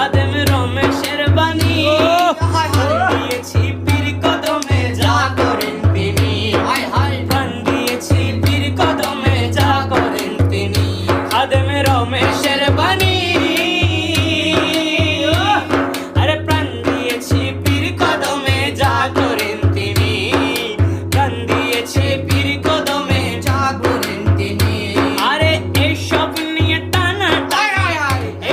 খাদেম রমেশের বাণী দিয়েছি পীর কদমে যা করেন তিনি প্রাণ দিয়েছি পীর কদমে যা করেন তিনি খাদেম রমেশের বাণী আরে প্রাণ দিয়েছি পীর কদমে যা করেন তিনি প্রাণ দিয়েছি পীর কদমে যা করেন তিনি আরে এইসব নিয়ে টানা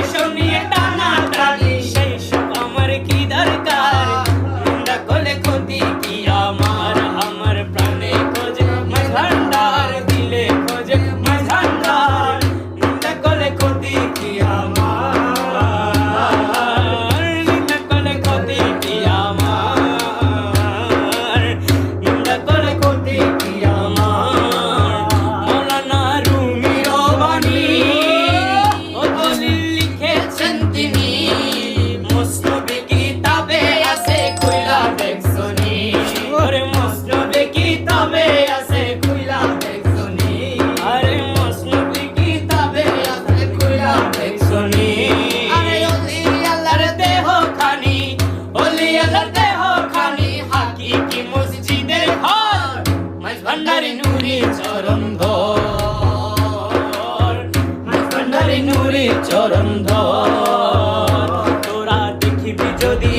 এসব নিয়ে টানা টানি সেই সব আমার কি দরকার নিন্দা করলে ক্ষতি কি আমার প্রাণে খোঁজে মাঝভান্ডার দিলে খোঁজে মাঝভান্ডার নিন্দা করলে ক্ষতি কি নিন্দা করলে ক্ষতি কি নিন্দা করলে ক্ষতি কি মৌলানা রুমির বাণী ও দলিল লিখেছেন তিনি মুসনদে কিতাবে আছে খুইলা দেখছনি আরে মুসনদে কিতাবে আছে খুইলা দেখছনি আরে মুসনদে কিতাবে আছে খুইলা দেখছনি আরে ওলি আল্লাহর দেহ খানি ওলি আল্লাহর দেহ খানি হাকিকি মসজিদের ঘর মাঝভান্ডারি নূরি চরণ ধর মাঝভান্ডারি নূরি চরণ ধর তোরা দেখিবি যদি